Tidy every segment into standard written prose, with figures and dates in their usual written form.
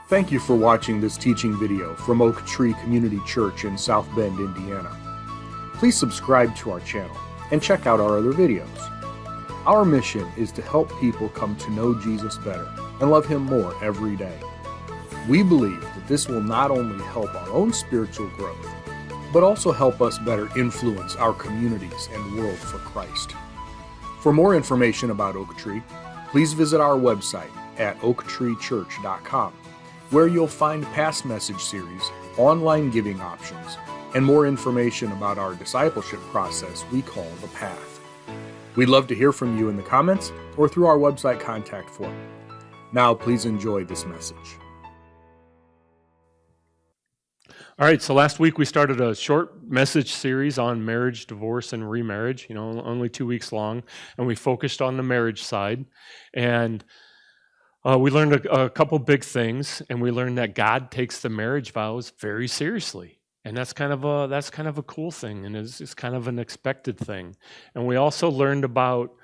Thank you for watching this teaching video from Oak Tree Community Church in South Bend, Indiana. Please subscribe to our channel and check out our other videos. Our mission is to help people come to know Jesus better and love Him more every day. We believe that this will not only help our own spiritual growth, but also help us better influence our communities and world for Christ. For more information about Oak Tree, please visit our website at oaktreechurch.com, where you'll find past message series, online giving options, and more information about our discipleship process we call The Path. We'd love to hear from you in the comments or through our website contact form. Now, please enjoy this message. All right, so last week we started a short message series on marriage, divorce, and remarriage, only 2 weeks long, and we focused on the marriage side. And we learned a couple big things, and we learned that God takes the marriage vows very seriously. And that's kind of a cool thing, and it's kind of an expected thing. And we also learned about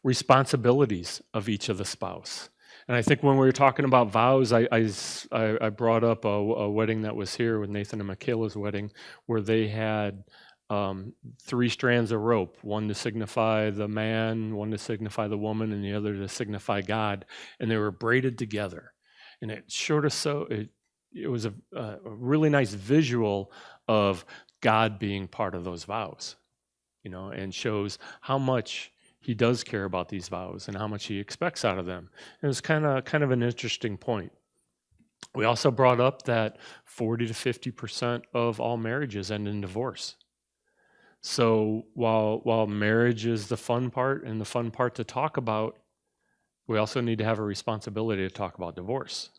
responsibilities of each of the spouse. And I think when we were talking about vows, I brought up a wedding that was here with Nathan and Michaela's wedding, where they had 3 strands of rope, one to signify the man, one to signify the woman, and the other to signify God. And they were braided together. And it showed us it was a really nice visual of God being part of those vows, and shows how much He does care about these vows and how much He expects out of them. And it was kind of an interesting point. We also brought up that 40 to 50% of all marriages end in divorce. So while marriage is the fun part and the fun part to talk about, we also need to have a responsibility to talk about divorce.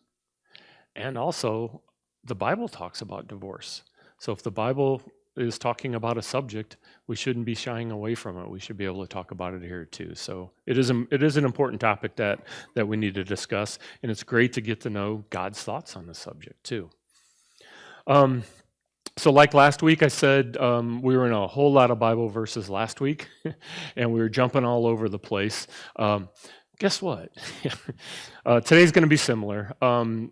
And also, the Bible talks about divorce. So if the Bible is talking about a subject, we shouldn't be shying away from it. We should be able to talk about it here too. So it is an important topic that we need to discuss, and it's great to get to know God's thoughts on the subject too. So like last week, I said we were in a whole lot of Bible verses last week, and we were jumping all over the place. Guess what? Today's going to be similar,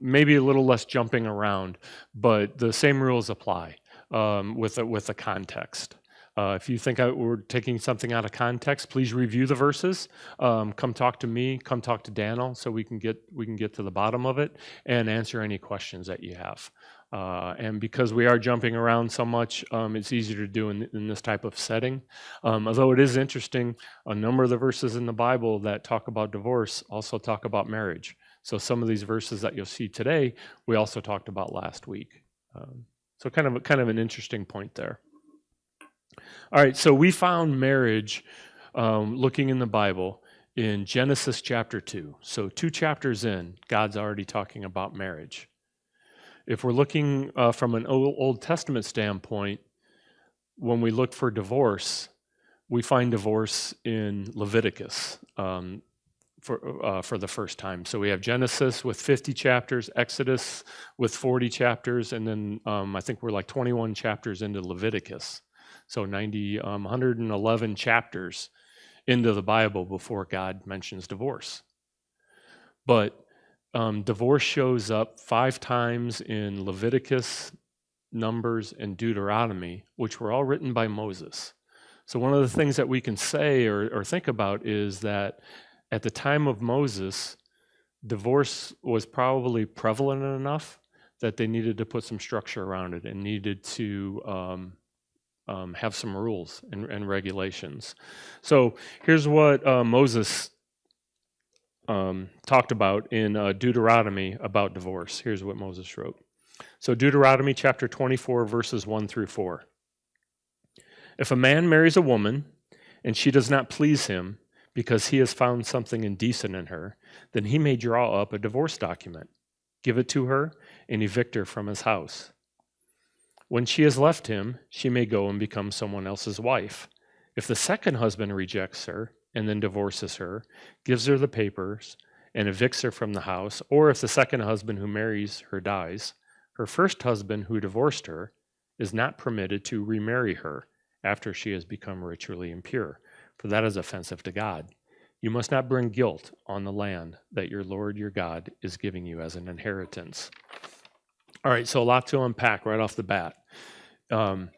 maybe a little less jumping around, but the same rules apply with the context. If you think we're taking something out of context, please review the verses. Come talk to me. Come talk to Daniel, so we can get to the bottom of it and answer any questions that you have. And because we are jumping around so much, it's easier to do in this type of setting. Although it is interesting, a number of the verses in the Bible that talk about divorce also talk about marriage. So some of these verses that you'll see today, we also talked about last week. So kind of an interesting point there. All right, so we found marriage looking in the Bible in Genesis chapter 2. So 2 chapters in, God's already talking about marriage. If we're looking from an Old Testament standpoint, when we look for divorce, we find divorce in Leviticus for the first time. So we have Genesis with 50 chapters, Exodus with 40 chapters, and then I think we're like 21 chapters into Leviticus. So 111 chapters into the Bible before God mentions divorce. But divorce shows up 5 times in Leviticus, Numbers, and Deuteronomy, which were all written by Moses. So one of the things that we can say or think about is that at the time of Moses, divorce was probably prevalent enough that they needed to put some structure around it and needed to have some rules and regulations. So here's what Moses talked about in Deuteronomy about divorce. Here's what Moses wrote. So Deuteronomy chapter 24, verses 1 through 4. If a man marries a woman and she does not please him because he has found something indecent in her, then he may draw up a divorce document, give it to her, and evict her from his house. When she has left him, she may go and become someone else's wife. If the second husband rejects her and then divorces her, gives her the papers, and evicts her from the house, or if the second husband who marries her dies, her first husband who divorced her is not permitted to remarry her after she has become ritually impure, for that is offensive to God. You must not bring guilt on the land that your Lord your God is giving you as an inheritance. All right, so a lot to unpack right off the bat. If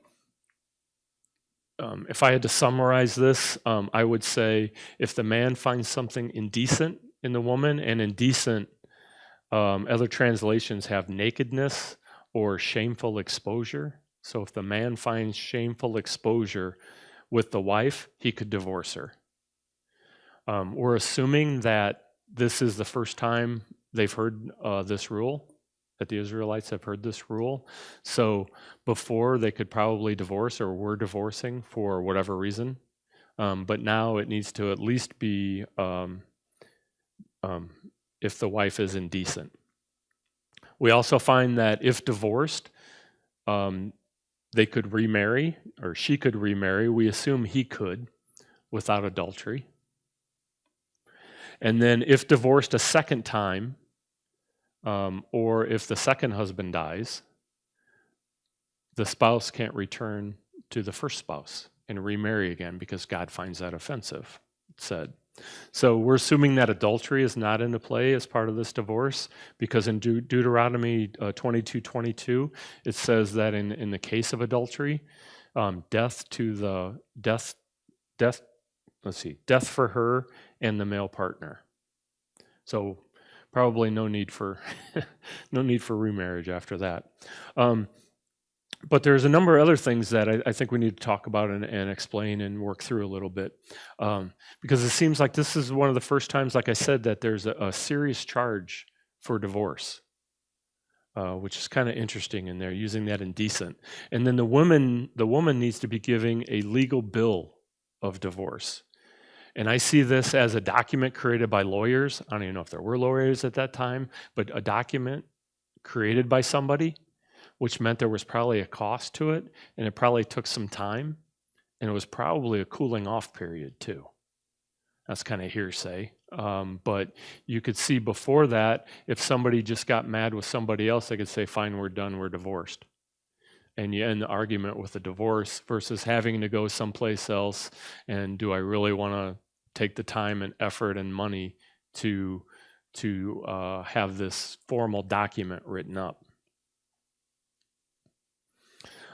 I had to summarize this, I would say if the man finds something indecent in the woman, and indecent, other translations have nakedness or shameful exposure. So if the man finds shameful exposure with the wife, he could divorce her. We're assuming that this is the first time they've heard this rule, that the Israelites have heard this rule. So before, they could probably divorce or were divorcing for whatever reason. But now it needs to at least be if the wife is indecent. We also find that if divorced, they could remarry, or she could remarry. We assume he could without adultery. And then if divorced a second time, or if the second husband dies, the spouse can't return to the first spouse and remarry again because God finds that offensive, it said. So we're assuming that adultery is not into play as part of this divorce, because in Deuteronomy 22:22, it says that in the case of adultery, death for her and the male partner. So probably no need for remarriage after that. But there's a number of other things that I think we need to talk about and explain and work through a little bit. Because it seems like this is one of the first times, like I said, that there's a serious charge for divorce, which is kind of interesting, and they're using that indecent. And then the woman needs to be giving a legal bill of divorce. And I see this as a document created by lawyers. I don't even know if there were lawyers at that time, but a document created by somebody, which meant there was probably a cost to it, and it probably took some time, and it was probably a cooling off period too. That's kind of hearsay. But you could see before that, if somebody just got mad with somebody else, they could say, fine, we're done, we're divorced. And you end the argument with a divorce versus having to go someplace else, and do I really want to take the time and effort and money to have this formal document written up.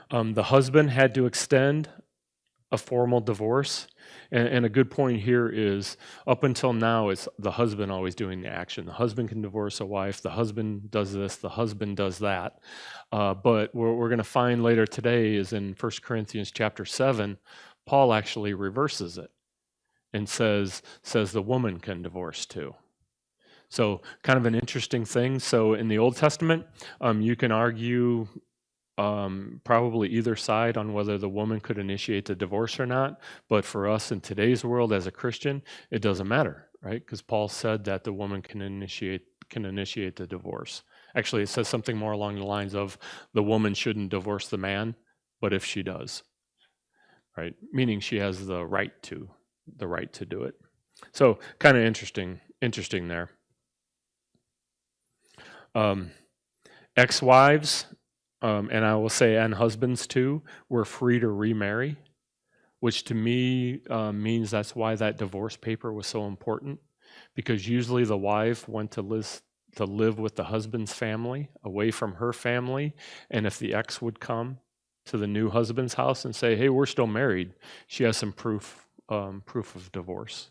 The husband had to extend a formal divorce. And a good point here is, up until now, it's the husband always doing the action. The husband can divorce a wife. The husband does this. The husband does that. But what we're going to find later today is in 1 Corinthians chapter 7, Paul actually reverses it and says the woman can divorce too. So kind of an interesting thing. So in the Old Testament, you can argue probably either side on whether the woman could initiate the divorce or not. But for us in today's world as a Christian, it doesn't matter, right? Because Paul said that the woman can initiate the divorce. Actually, it says something more along the lines of the woman shouldn't divorce the man, but if she does, right? Meaning she has the right to do it. So kind of interesting there. Ex-wives, and I will say, and husbands too, were free to remarry, which to me means that's why that divorce paper was so important, because usually the wife went to live with the husband's family, away from her family, and if the ex would come to the new husband's house and say, hey, we're still married, she has some proof of divorce.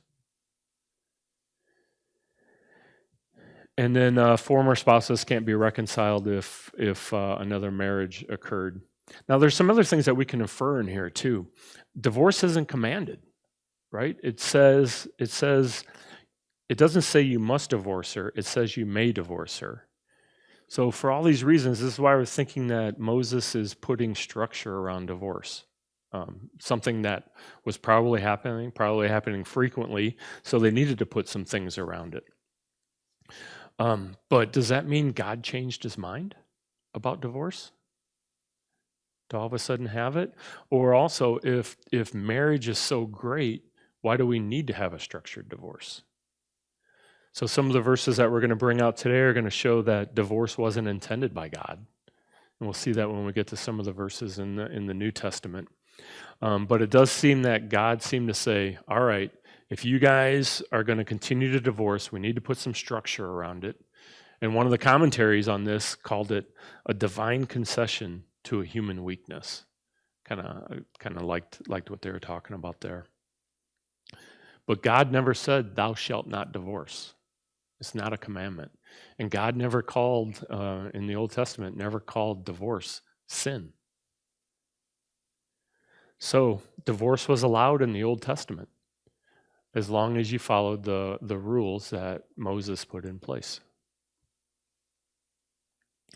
And then former spouses can't be reconciled if another marriage occurred. Now, there's some other things that we can infer in here too. Divorce isn't commanded, right? It doesn't say you must divorce her. It says you may divorce her. So for all these reasons, this is why we're thinking that Moses is putting structure around divorce. Something that was probably happening frequently, so they needed to put some things around it. But does that mean God changed his mind about divorce? To all of a sudden have it? Or also, if marriage is so great, why do we need to have a structured divorce? So some of the verses that we're going to bring out today are going to show that divorce wasn't intended by God. And we'll see that when we get to some of the verses in the New Testament. But it does seem that God seemed to say, all right, if you guys are going to continue to divorce, we need to put some structure around it. And one of the commentaries on this called it a divine concession to a human weakness. Kind of liked what they were talking about there. But God never said, "Thou shalt not divorce." It's not a commandment. And God never called, in the Old Testament, never called divorce sin. So divorce was allowed in the Old Testament as long as you followed the rules that Moses put in place.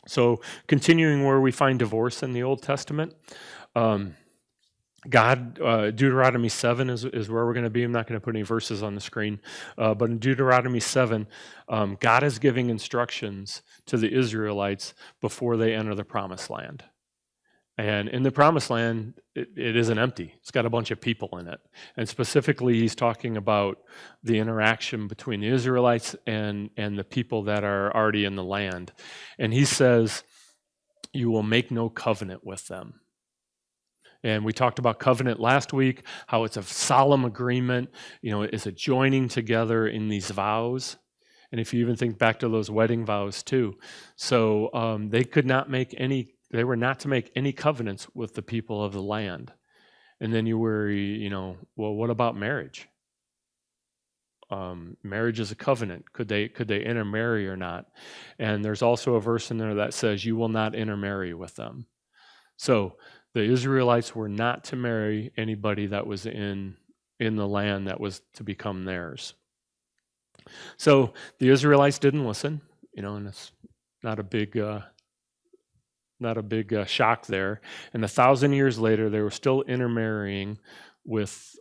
So continuing where we find divorce in the Old Testament, Deuteronomy 7 is where we're going to be. I'm not going to put any verses on the screen, but in Deuteronomy 7, God is giving instructions to the Israelites before they enter the Promised Land. And in the Promised Land, it isn't empty. It's got a bunch of people in it. And specifically, he's talking about the interaction between the Israelites and the people that are already in the land. And he says, "You will make no covenant with them." And we talked about covenant last week, how it's a solemn agreement, it's a joining together in these vows. And if you even think back to those wedding vows too. So they were not to make any covenants with the people of the land. And then you worry, well, what about marriage? Marriage is a covenant. Could they intermarry or not? And there's also a verse in there that says you will not intermarry with them. So the Israelites were not to marry anybody that was in the land that was to become theirs. So the Israelites didn't listen, and it's not a big shock there. And 1,000 years later, they were still intermarrying with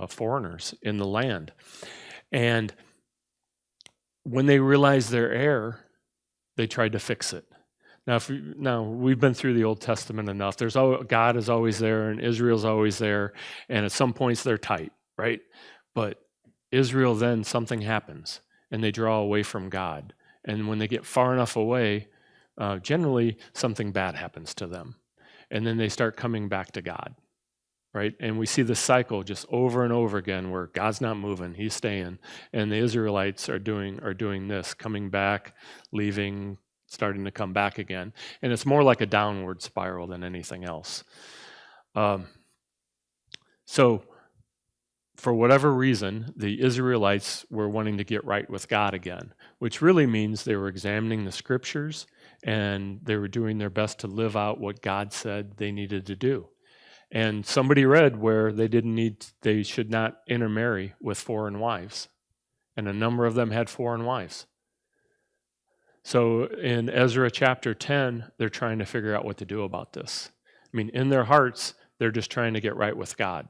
foreigners in the land. And when they realized their error, they tried to fix it. Now we've been through the Old Testament enough. God is always there, and Israel's always there, and at some points they're tight, right? But Israel, then something happens, and they draw away from God. And when they get far enough away, generally something bad happens to them, and then they start coming back to God, right? And we see the cycle just over and over again, where God's not moving, He's staying, and the Israelites are doing this, coming back, leaving, starting to come back again. And it's more like a downward spiral than anything else. So for whatever reason, the Israelites were wanting to get right with God again, which really means they were examining the scriptures and they were doing their best to live out what God said they needed to do. And somebody read where they should not intermarry with foreign wives. And a number of them had foreign wives. So in Ezra chapter 10, they're trying to figure out what to do about this. I mean, in their hearts, they're just trying to get right with God.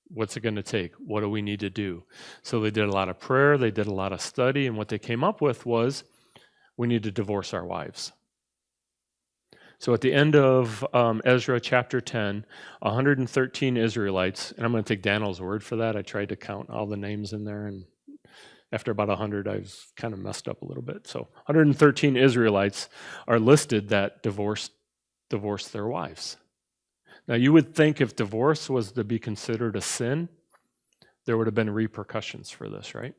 What's it going to take? What do we need to do? So they did a lot of prayer, they did a lot of study, and what they came up with was, we need to divorce our wives. So at the end of Ezra chapter 10, 113 Israelites, and I'm going to take Daniel's word for that. I tried to count all the names in there, and after about 100, I was kind of messed up a little bit. So 113 Israelites are listed that divorced their wives. Now, you would think if divorce was to be considered a sin, there would have been repercussions for this, right?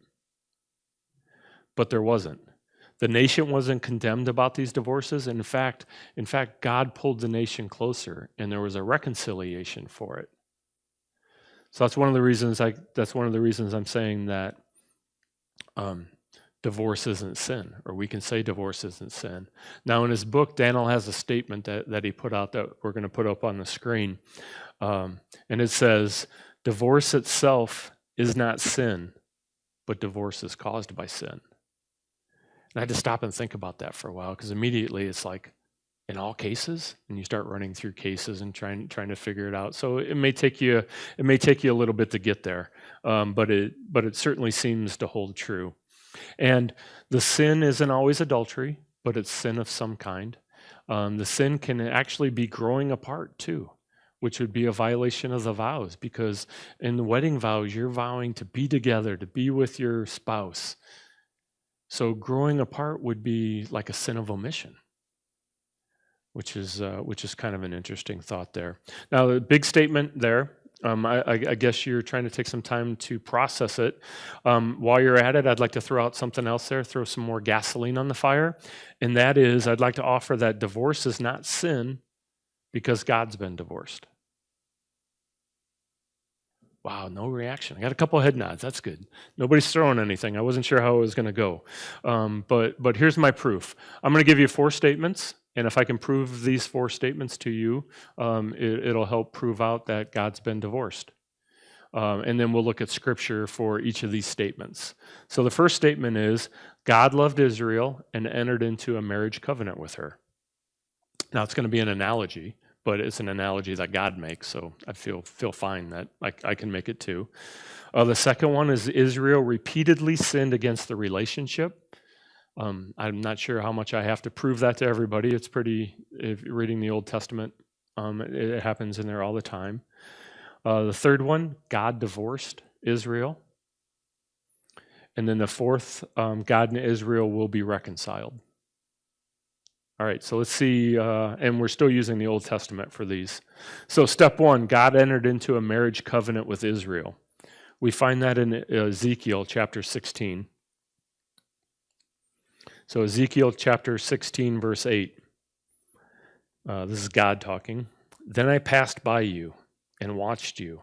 But there wasn't. The nation wasn't condemned about these divorces. And in fact, God pulled the nation closer, and there was a reconciliation for it. So that's one of the reasons I'm saying that divorce isn't sin, or we can say divorce isn't sin. Now, in his book, Daniel has a statement that he put out that we're going to put up on the screen. And it says, divorce itself is not sin, but divorce is caused by sin. And I had to stop and think about that for a while, because immediately it's like, in all cases, and you start running through cases and trying to figure it out. So it may take you a little bit to get there, but it certainly seems to hold true. And the sin isn't always adultery, but it's sin of some kind. The sin can actually be growing apart too, which would be a violation of the vows, because in the wedding vows, you're vowing to be together, to be with your spouse. So growing apart would be like a sin of omission, which is kind of an interesting thought there. Now, the big statement there I guess you're trying to take some time to process it. While you're at it, I'd like to throw out something else there, throw some more gasoline on the fire. And that is, I'd like to offer that divorce is not sin because God's been divorced. Wow, no reaction. I got a couple of head nods. That's good. Nobody's throwing anything. I wasn't sure how it was going to go. But here's my proof. I'm going to give you 4 statements. And if I can prove these 4 statements to you, it'll help prove out that God's been divorced. And then we'll look at scripture for each of these statements. So the first statement is, God loved Israel and entered into a marriage covenant with her. Now it's going to be an analogy, but it's an analogy that God makes, so I feel fine that I can make it too. The second one is Israel repeatedly sinned against the relationship. I'm not sure how much I have to prove that to everybody. It's pretty, if you're reading the Old Testament, it happens in there all the time. The third one, God divorced Israel. And then the fourth, God and Israel will be reconciled. All right, so let's see, and we're still using the Old Testament for these. So step 1, God entered into a marriage covenant with Israel. We find that in Ezekiel chapter 16. So Ezekiel chapter 16, verse 8. This is God talking. Then I passed by you and watched you,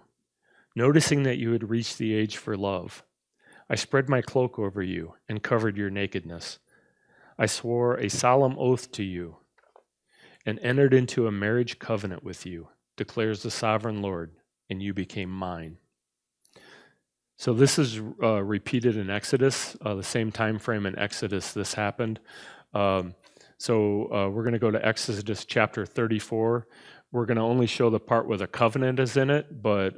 noticing that you had reached the age for love. I spread my cloak over you and covered your nakedness. I swore a solemn oath to you and entered into a marriage covenant with you, declares the sovereign Lord, and you became mine. So this is repeated in Exodus, the same time frame in Exodus this happened. We're going to go to Exodus chapter 34. We're going to only show the part where the covenant is in it, but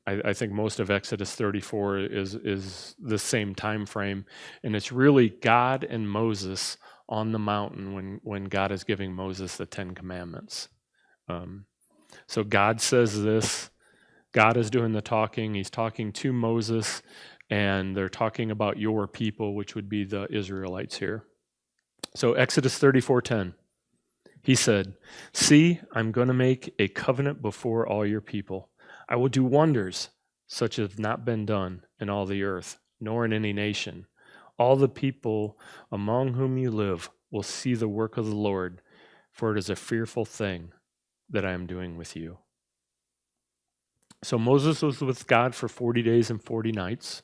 I think most of Exodus 34 is the same time frame, and it's really God and Moses on the mountain when God is giving Moses the 10 Commandments. So God says this. God is doing the talking. He's talking to Moses, and they're talking about your people, which would be the Israelites here. So Exodus 34:10. He said, "See, I'm going to make a covenant before all your people. I will do wonders such as have not been done in all the earth, nor in any nation. All the people among whom you live will see the work of the Lord, for it is a fearful thing that I am doing with you." So Moses was with God for 40 days and 40 nights.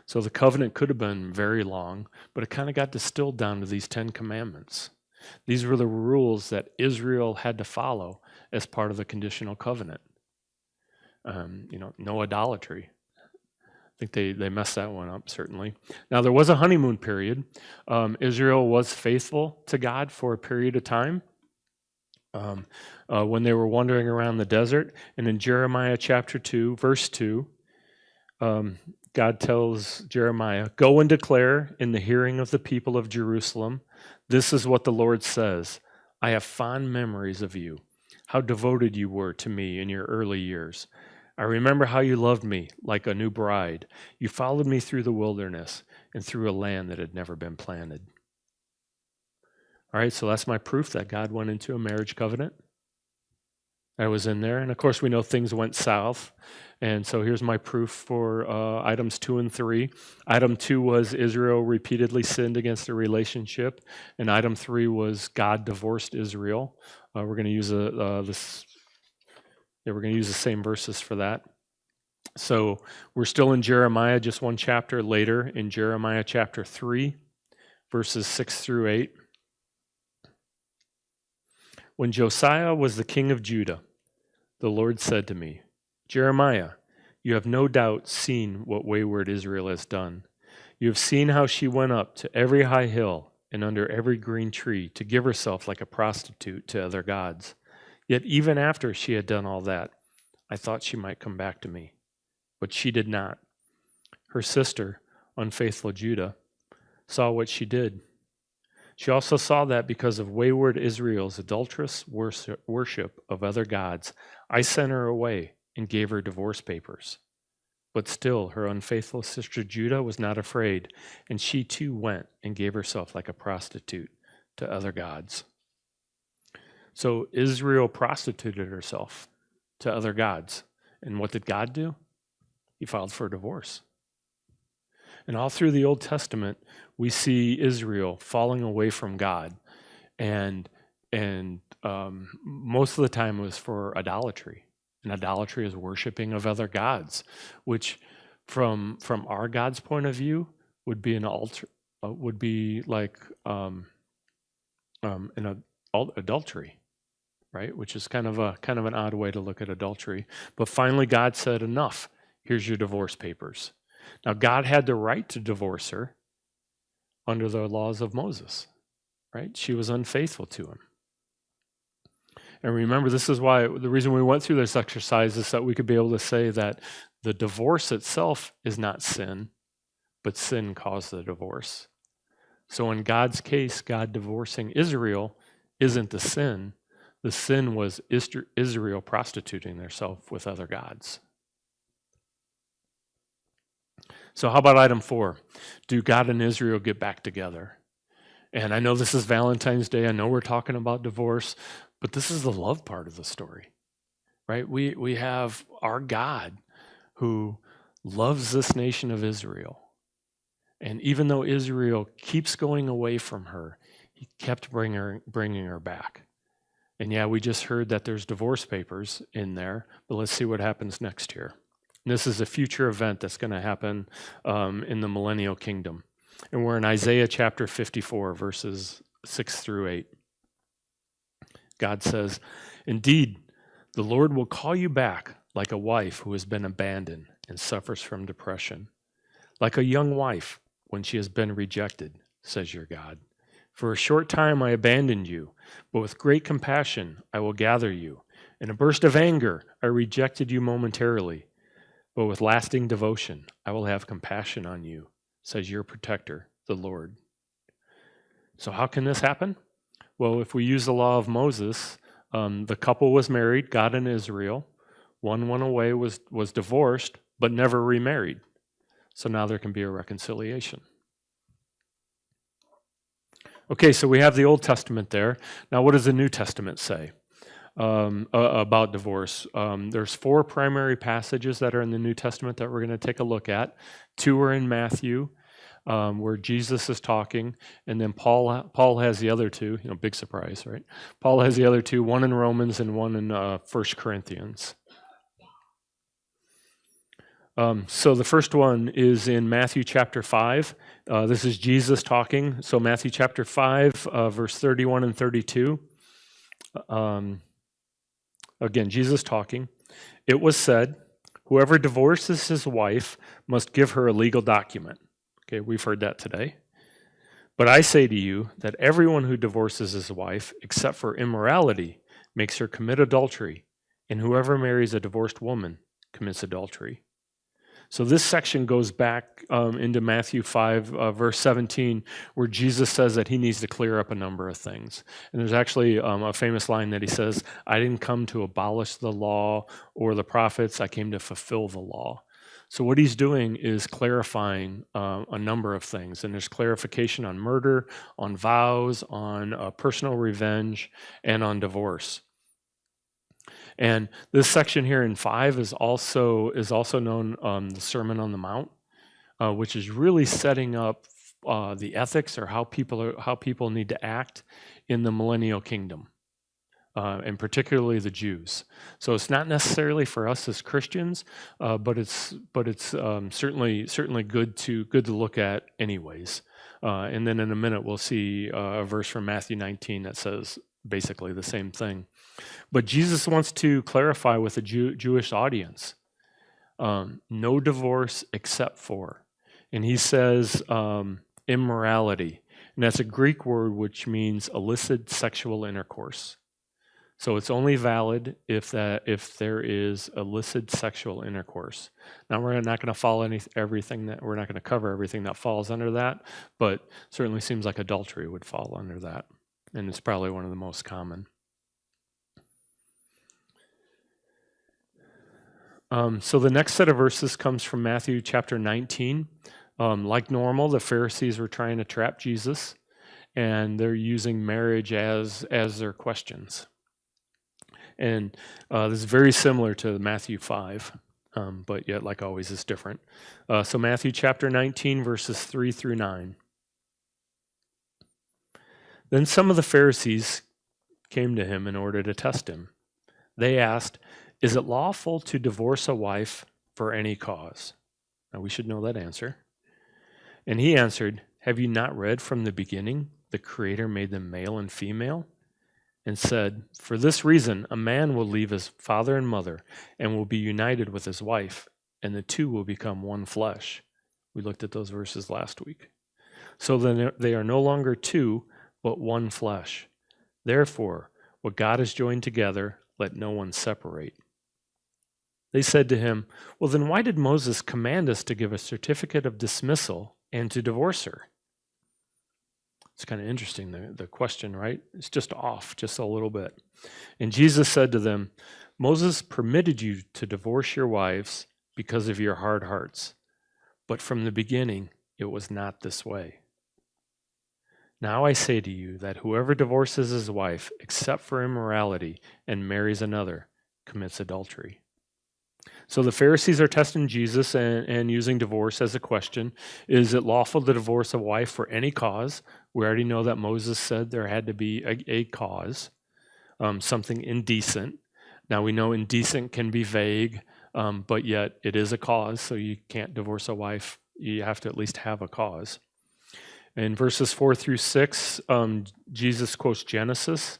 So the covenant could have been very long, but it kind of got distilled down to these 10 commandments. These were the rules that Israel had to follow as part of the conditional covenant. No idolatry. I think they messed that one up, certainly. Now, there was a honeymoon period. Israel was faithful to God for a period of time when they were wandering around the desert. And in Jeremiah chapter 2, verse 2, God tells Jeremiah, "Go and declare in the hearing of the people of Jerusalem, this is what the Lord says. I have fond memories of you, how devoted you were to me in your early years. I remember how you loved me like a new bride. You followed me through the wilderness and through a land that had never been planted." All right, so that's my proof that God went into a marriage covenant. I was in there, and of course we know things went south. And so here's my proof for items 2 and 3. Item 2 was Israel repeatedly sinned against the relationship, and item 3 was God divorced Israel. We're going to use we're going to use the same verses for that. So we're still in Jeremiah, just one chapter later, in Jeremiah chapter 3, verses 6 through 8. When Josiah was the king of Judah, the Lord said to me, "Jeremiah, you have no doubt seen what wayward Israel has done. You have seen how she went up to every high hill and under every green tree to give herself like a prostitute to other gods. Yet even after she had done all that, I thought she might come back to me. But she did not. Her sister, unfaithful Judah, saw what she did. She also saw that because of wayward Israel's adulterous worship of other gods, I sent her away and gave her divorce papers. But still, her unfaithful sister Judah was not afraid, and she too went and gave herself like a prostitute to other gods." So Israel prostituted herself to other gods. And what did God do? He filed for divorce. And all through the Old Testament, we see Israel falling away from God, and most of the time it was for idolatry. And idolatry is worshiping of other gods, which, from our God's point of view, would be an altar, would be like adultery, right? Which is kind of an odd way to look at adultery. But finally, God said, "Enough. Here's your divorce papers." Now, God had the right to divorce her under the laws of Moses, right? She was unfaithful to him. And remember, this is why the reason we went through this exercise is that we could be able to say that the divorce itself is not sin, but sin caused the divorce. So in God's case, God divorcing Israel isn't the sin. The sin was Israel prostituting themselves with other gods. So how about item 4? Do God and Israel get back together? And I know this is Valentine's Day. I know we're talking about divorce, but this is the love part of the story, right? We have our God who loves this nation of Israel. And even though Israel keeps going away from her, he kept bringing her back. And yeah, we just heard that there's divorce papers in there, but let's see what happens next here. And this is a future event that's going to happen in the millennial kingdom. And we're in Isaiah chapter 54, verses 6 through 8. God says, "Indeed, the Lord will call you back like a wife who has been abandoned and suffers from depression, like a young wife when she has been rejected, says your God. For a short time I abandoned you, but with great compassion I will gather you. In a burst of anger I rejected you momentarily, but with lasting devotion I will have compassion on you, says your protector, the Lord." So how can this happen? Well, if we use the law of Moses, the couple was married, God and Israel. One went away, was divorced, but never remarried. So now there can be a reconciliation. Okay, so we have the Old Testament there. Now what does the New Testament say about divorce? There's 4 primary passages that are in the New Testament that we're going to take a look at. 2 are in Matthew, where Jesus is talking, and then Paul has the other 2. Big surprise, right? Paul has the other 2, one in Romans and one in 1 Corinthians. So the first one is in Matthew chapter 5. This is Jesus talking. So Matthew chapter 5, verse 31 and 32. Again, Jesus talking. "It was said, whoever divorces his wife must give her a legal document." Okay, we've heard that today. "But I say to you that everyone who divorces his wife, except for immorality, makes her commit adultery, and whoever marries a divorced woman commits adultery." So this section goes back into Matthew 5, verse 17, where Jesus says that he needs to clear up a number of things. And there's actually a famous line that he says, "I didn't come to abolish the law or the prophets, I came to fulfill the law." So what he's doing is clarifying a number of things. And there's clarification on murder, on vows, on personal revenge, and on divorce. And this section here in 5 is also known the Sermon on the Mount, which is really setting up the ethics or how people need to act in the millennial kingdom, and particularly the Jews. So it's not necessarily for us as Christians, but it's certainly good to look at anyways. And then in a minute we'll see a verse from Matthew 19 that says basically the same thing. But Jesus wants to clarify with the Jewish audience, no divorce except for, and he says immorality, and that's a Greek word which means illicit sexual intercourse. So it's only valid if there is illicit sexual intercourse. Now we're not going to follow we're not going to cover everything that falls under that, but certainly seems like adultery would fall under that, and it's probably one of the most common. So the next set of verses comes from Matthew chapter 19. Like normal, the Pharisees were trying to trap Jesus, and they're using marriage as their questions. And this is very similar to Matthew 5, but yet, like always, it's different. So Matthew chapter 19, verses 3 through 9. Then some of the Pharisees came to him in order to test him. They asked, "Is it lawful to divorce a wife for any cause?" Now we should know that answer. And he answered, "Have you not read from the beginning, the Creator made them male and female? And said, for this reason, a man will leave his father and mother and will be united with his wife, and the two will become one flesh." We looked at those verses last week. "So then they are no longer two, but one flesh. Therefore, what God has joined together, let no one separate." They said to him, "Well, then why did Moses command us to give a certificate of dismissal and to divorce her?" It's kind of interesting, the question, right? It's just off, just a little bit. And Jesus said to them, "Moses permitted you to divorce your wives because of your hard hearts. But from the beginning, it was not this way. Now I say to you that whoever divorces his wife, except for immorality, and marries another, commits adultery." So the Pharisees are testing Jesus and using divorce as a question. Is it lawful to divorce a wife for any cause? We already know that Moses said there had to be a cause, something indecent. Now we know indecent can be vague, but yet it is a cause, so you can't divorce a wife. You have to at least have a cause. In verses 4 through 6, Jesus quotes Genesis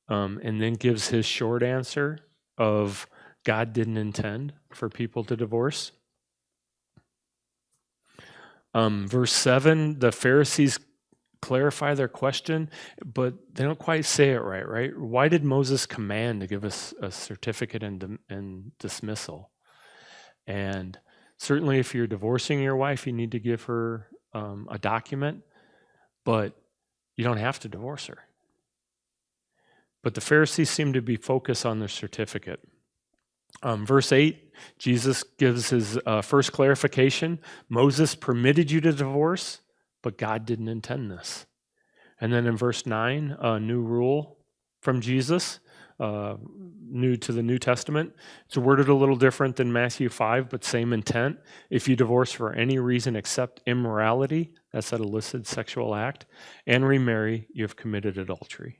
and then gives his short answer of God didn't intend for people to divorce. Verse 7, the Pharisees clarify their question, but they don't quite say it right? Why did Moses command to give us a certificate and dismissal? And certainly if you're divorcing your wife, you need to give her a document, but you don't have to divorce her. But the Pharisees seem to be focused on the certificate. Verse 8, Jesus gives his first clarification. Moses permitted you to divorce, but God didn't intend this. And then in verse 9, a new rule from Jesus, new to the New Testament. It's worded a little different than Matthew 5, but same intent. If you divorce for any reason except immorality, that's that illicit sexual act, and remarry, you have committed adultery.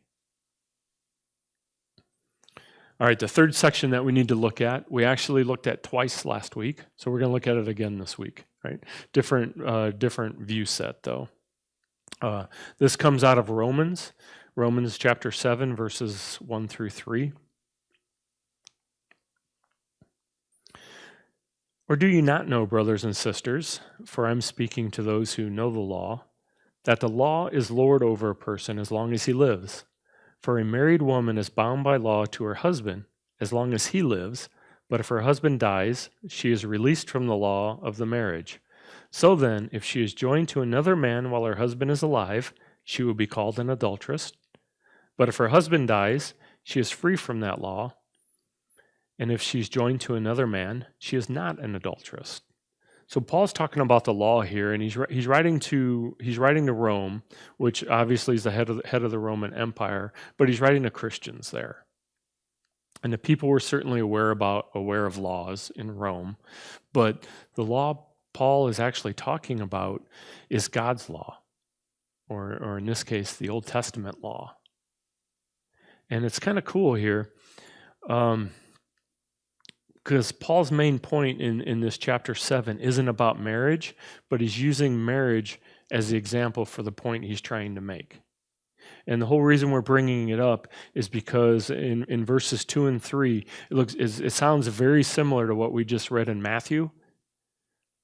All right, the third section that we need to look at, we actually looked at twice last week, so we're going to look at it again this week, right? Different view set, though. This comes out of Romans chapter 7, verses 1 through 3. "Or do you not know, brothers and sisters, for I'm speaking to those who know the law, that the law is Lord over a person as long as he lives? For a married woman is bound by law to her husband as long as he lives, but if her husband dies, she is released from the law of the marriage. So then, if she is joined to another man while her husband is alive, she will be called an adulteress. But if her husband dies, she is free from that law. And if she's joined to another man, she is not an adulteress." So Paul's talking about the law here, and he's writing to Rome, which obviously is the head of the Roman Empire, but he's writing to Christians there. And the people were certainly aware of laws in Rome, but the law Paul is actually talking about is God's law, or in this case, the Old Testament law. And it's kind of cool here. Because Paul's main point in this chapter 7 isn't about marriage, but he's using marriage as the example for the point he's trying to make. And the whole reason we're bringing it up is because in verses 2 and 3, it sounds very similar to what we just read in Matthew,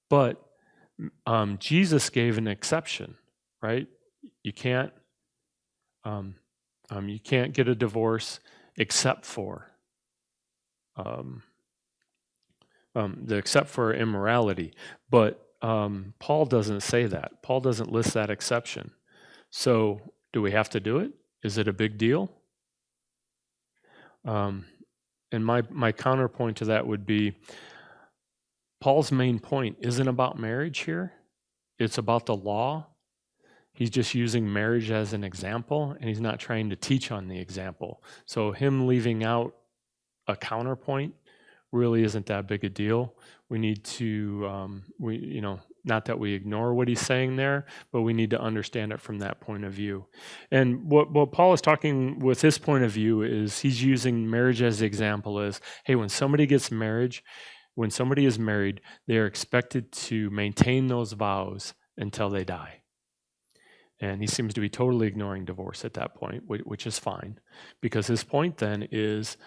but Jesus gave an exception, right? You can't get a divorce except for except for immorality. But Paul doesn't say that. Paul doesn't list that exception. So do we have to do it? Is it a big deal? And my counterpoint to that would be Paul's main point isn't about marriage here. It's about the law. He's just using marriage as an example, and he's not trying to teach on the example. So him leaving out a counterpoint really isn't that big a deal. We need to, not that we ignore what he's saying there, but we need to understand it from that point of view. And what Paul is talking with his point of view is he's using marriage as the example is, hey, when somebody is married, they are expected to maintain those vows until they die. And he seems to be totally ignoring divorce at that point, which is fine. Because his point then is,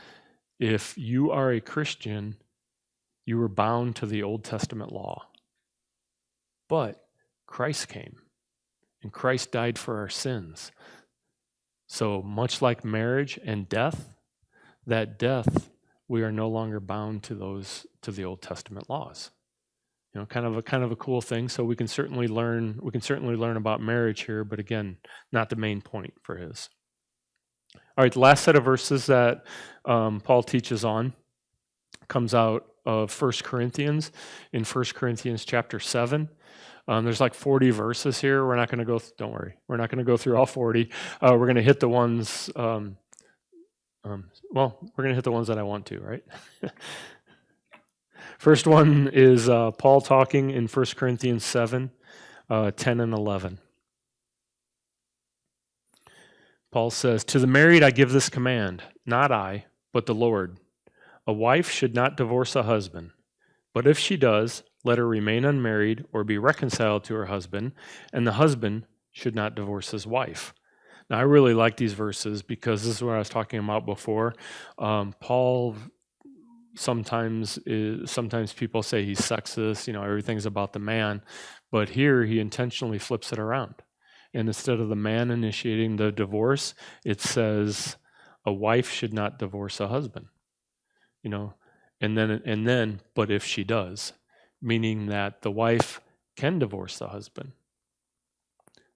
if you are a Christian, you were bound to the Old Testament law. But Christ came, and Christ died for our sins. So much like marriage and death, that death, we are no longer bound to the Old Testament laws. Kind of a cool thing. So we can certainly learn about marriage here, but again, not the main point for his. All right, the last set of verses that Paul teaches on comes out of 1 Corinthians, in 1 Corinthians chapter 7. There's like 40 verses here. We're not going to go, don't worry, we're not going to go through all 40. We're going to hit the ones, we're going to hit the ones that I want to, right? First one is Paul talking in 1 Corinthians 7, 10 and 11. Paul says, "To the married I give this command, not I, but the Lord. A wife should not divorce a husband, but if she does, let her remain unmarried or be reconciled to her husband, and the husband should not divorce his wife." Now, I really like these verses because this is what I was talking about before. Paul sometimes people say he's sexist, everything's about the man, but here he intentionally flips it around. And instead of the man initiating the divorce, it says a wife should not divorce a husband. And then, but if she does, meaning that the wife can divorce the husband.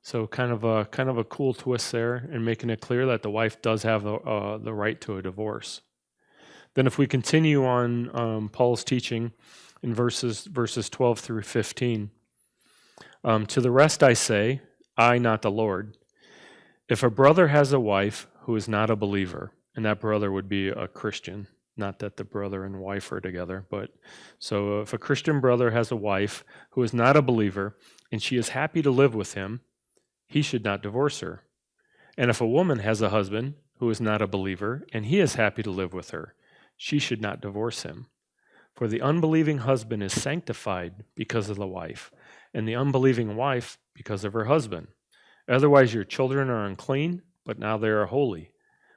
So kind of a cool twist there, and making it clear that the wife does have the right to a divorce. Then if we continue on Paul's teaching in verses 12 through 15, to the rest I say, I, not the Lord, if a brother has a wife who is not a believer, and that brother would be a Christian, not that the brother and wife are together, but so if a Christian brother has a wife who is not a believer, and she is happy to live with him, he should not divorce her. And if a woman has a husband who is not a believer, and he is happy to live with her, she should not divorce him. For the unbelieving husband is sanctified because of the wife, and the unbelieving wife because of her husband. Otherwise your children are unclean, but now they are holy.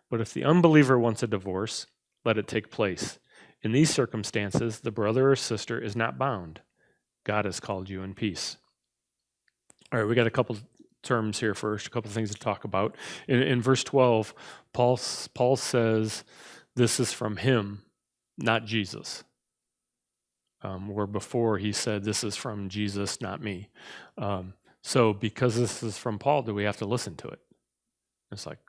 But if the unbeliever wants a divorce, let it take place. In these circumstances, the brother or sister is not bound. God has called you in peace. All right, we got a couple terms here first, a couple things to talk about. In verse 12, Paul says this is from him, not Jesus. Where before he said this is from Jesus, not me. So because this is from Paul, do we have to listen to it? It's like,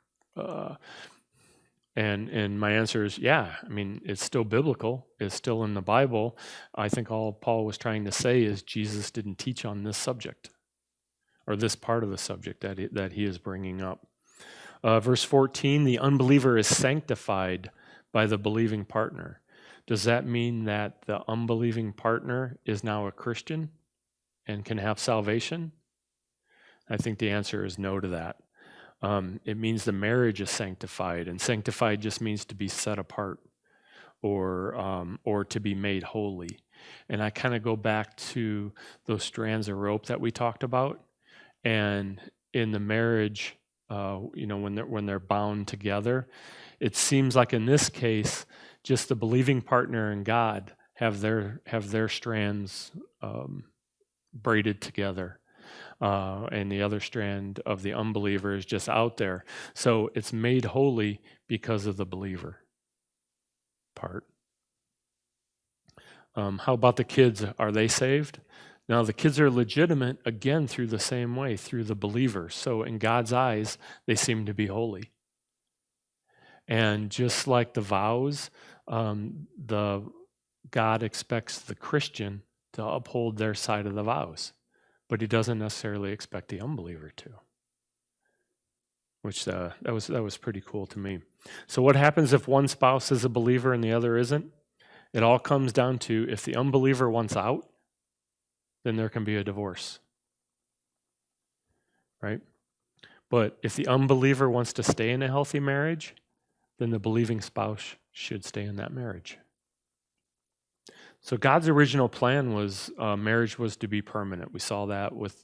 and my answer is, yeah. I mean, it's still biblical. It's still in the Bible. I think all Paul was trying to say is Jesus didn't teach on this subject, or this part of the subject that he is bringing up. Verse 14, the unbeliever is sanctified by the believing partner. Does that mean that the unbelieving partner is now a Christian and can have salvation? I think the answer is no to that. It means the marriage is sanctified, and sanctified just means to be set apart or to be made holy. And I kind of go back to those strands of rope that we talked about. And in the marriage, when they're bound together, it seems like in this case, just the believing partner and God have their strands braided together, and the other strand of the unbeliever is just out there. So it's made holy because of the believer part. How about the kids? Are they saved? Now, the kids are legitimate, again, through the same way, through the believer. So in God's eyes, they seem to be holy. And just like the vows, God expects the Christian to uphold their side of the vows, but he doesn't necessarily expect the unbeliever to. which that was pretty cool to me. So what happens if one spouse is a believer and the other isn't? It all comes down to, if the unbeliever wants out, then there can be a divorce, right? But if the unbeliever wants to stay in a healthy marriage, then the believing spouse should stay in that marriage. So God's original plan was marriage was to be permanent. We saw that with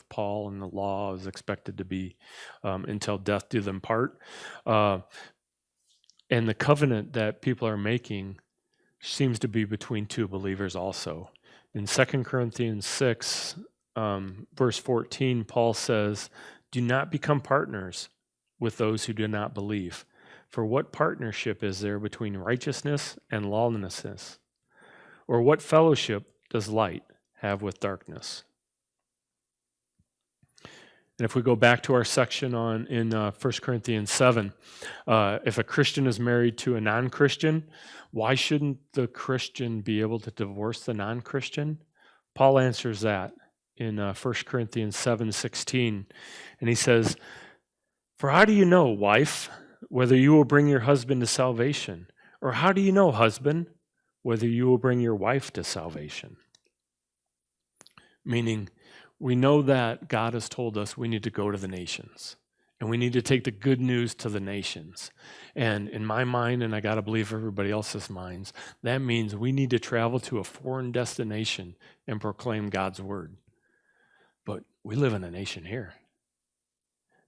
Paul, and the law is expected to be until death do them part. And the covenant that people are making seems to be between two believers also. In 2 Corinthians 6, verse 14, Paul says, "Do not become partners with those who do not believe. For what partnership is there between righteousness and lawlessness? Or what fellowship does light have with darkness?" And if we go back to our section in 1 Corinthians 7, if a Christian is married to a non-Christian, why shouldn't the Christian be able to divorce the non-Christian? Paul answers that in 1 Corinthians 7:16, and he says, "For how do you know, wife, whether you will bring your husband to salvation? Or how do you know, husband, whether you will bring your wife to salvation?" Meaning, we know that God has told us we need to go to the nations, and we need to take the good news to the nations. And in my mind, and I got to believe everybody else's minds, that means we need to travel to a foreign destination and proclaim God's word. But we live in a nation here,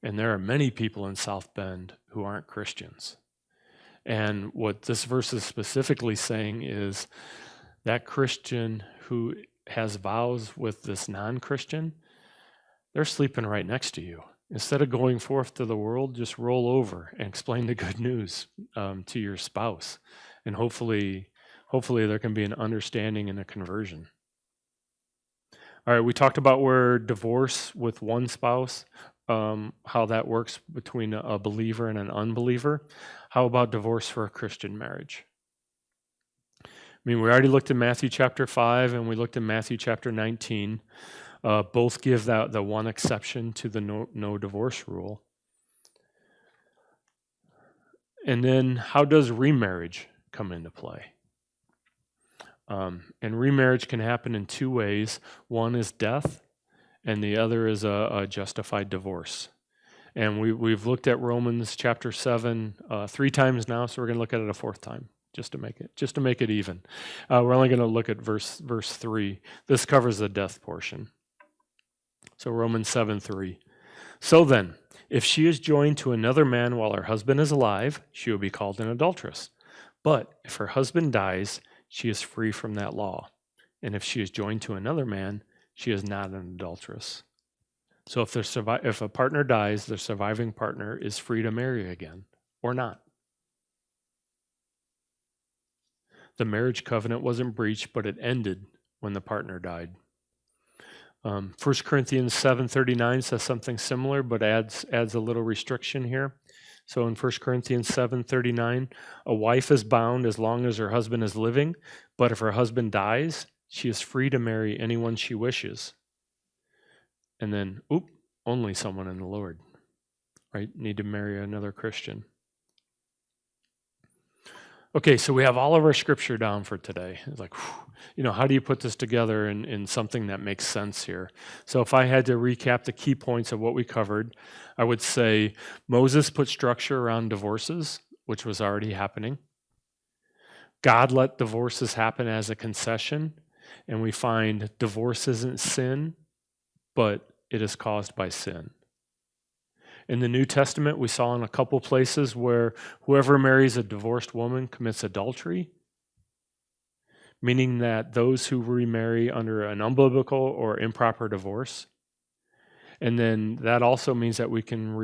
and there are many people in South Bend who aren't Christians. And what this verse is specifically saying is that Christian who has vows with this non-Christian, they're sleeping right next to you. Instead of going forth to the world, just roll over and explain the good news to your spouse. And hopefully there can be an understanding and a conversion. All right, we talked about where divorce with one spouse, how that works between a believer and an unbeliever. How about divorce for a Christian marriage? I mean, we already looked at Matthew chapter 5 and we looked at Matthew chapter 19. Both give the one exception to the no divorce rule. And then how does remarriage come into play? And remarriage can happen in two ways. One is death, and the other is a justified divorce. And we've looked at Romans chapter 7 3 times now, so we're going to look at it a fourth time, just to make it even. We're only going to look at verse 3. This covers the death portion. So Romans 7:3. "So then, if she is joined to another man while her husband is alive, she will be called an adulteress. But if her husband dies, she is free from that law. And if she is joined to another man, she is not an adulteress." So if a partner dies, the surviving partner is free to marry again, or not. The marriage covenant wasn't breached, but it ended when the partner died. 1 Corinthians 7:39 says something similar, but adds a little restriction here. So in 1 Corinthians 7:39, "A wife is bound as long as her husband is living, but if her husband dies, she is free to marry anyone she wishes." And then, only someone in the Lord, right? Need to marry another Christian. Okay, so we have all of our scripture down for today. It's like, how do you put this together in something that makes sense here? So if I had to recap the key points of what we covered, I would say Moses put structure around divorces, which was already happening. God let divorces happen as a concession, and we find divorce isn't sin, but it is caused by sin. In the New Testament, we saw in a couple places where whoever marries a divorced woman commits adultery, meaning that those who remarry under an unbiblical or improper divorce. And then that also means that we can,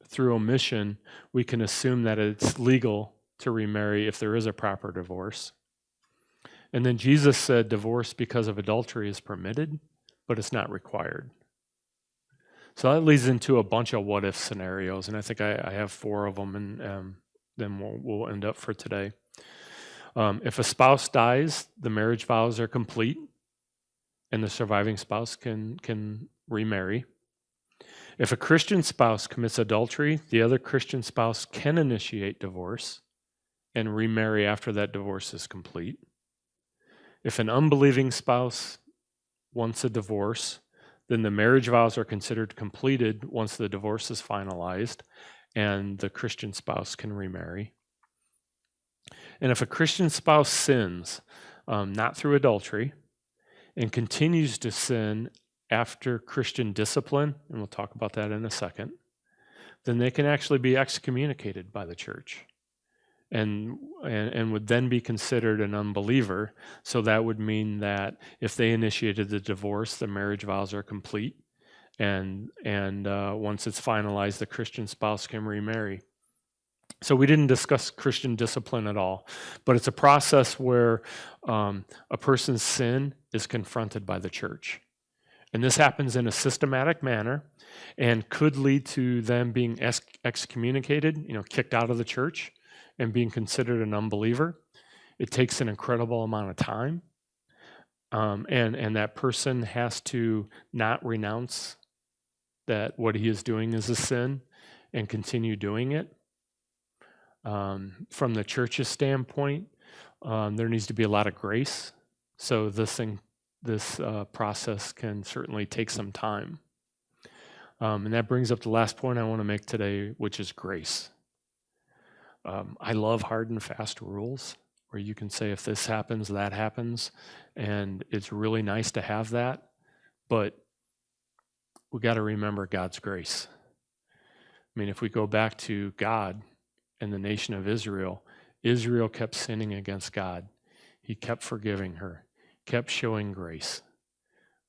through omission, we can assume that it's legal to remarry if there is a proper divorce. And then Jesus said divorce because of adultery is permitted, but it's not required. So that leads into a bunch of what-if scenarios, and I think I have 4 of them, and then we'll end up for today. If a spouse dies, the marriage vows are complete, and the surviving spouse can remarry. If a Christian spouse commits adultery, the other Christian spouse can initiate divorce and remarry after that divorce is complete. If an unbelieving spouse wants a divorce, then the marriage vows are considered completed once the divorce is finalized and the Christian spouse can remarry. And if a Christian spouse sins, not through adultery, and continues to sin after Christian discipline, and we'll talk about that in a second, then they can actually be excommunicated by the church and would then be considered an unbeliever. So that would mean that if they initiated the divorce, the marriage vows are complete, and once it's finalized, the Christian spouse can remarry. So we didn't discuss Christian discipline at all, but it's a process where a person's sin is confronted by the church. And this happens in a systematic manner and could lead to them being excommunicated, kicked out of the church and being considered an unbeliever. It takes an incredible amount of time. And that person has to not renounce that what he is doing is a sin and continue doing it. From the church's standpoint, there needs to be a lot of grace. So this process can certainly take some time. And that brings up the last point I want to make today, which is grace. I love hard and fast rules where you can say if this happens, that happens. And it's really nice to have that. But we got to remember God's grace. I mean, if we go back to God and the nation of Israel, Israel kept sinning against God. He kept forgiving her, kept showing grace.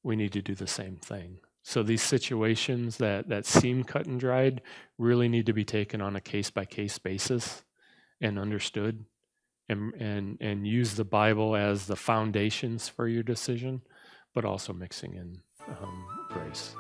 We need to do the same thing. So these situations that seem cut and dried really need to be taken on a case-by-case basis and understood, and use the Bible as the foundations for your decision, but also mixing in grace.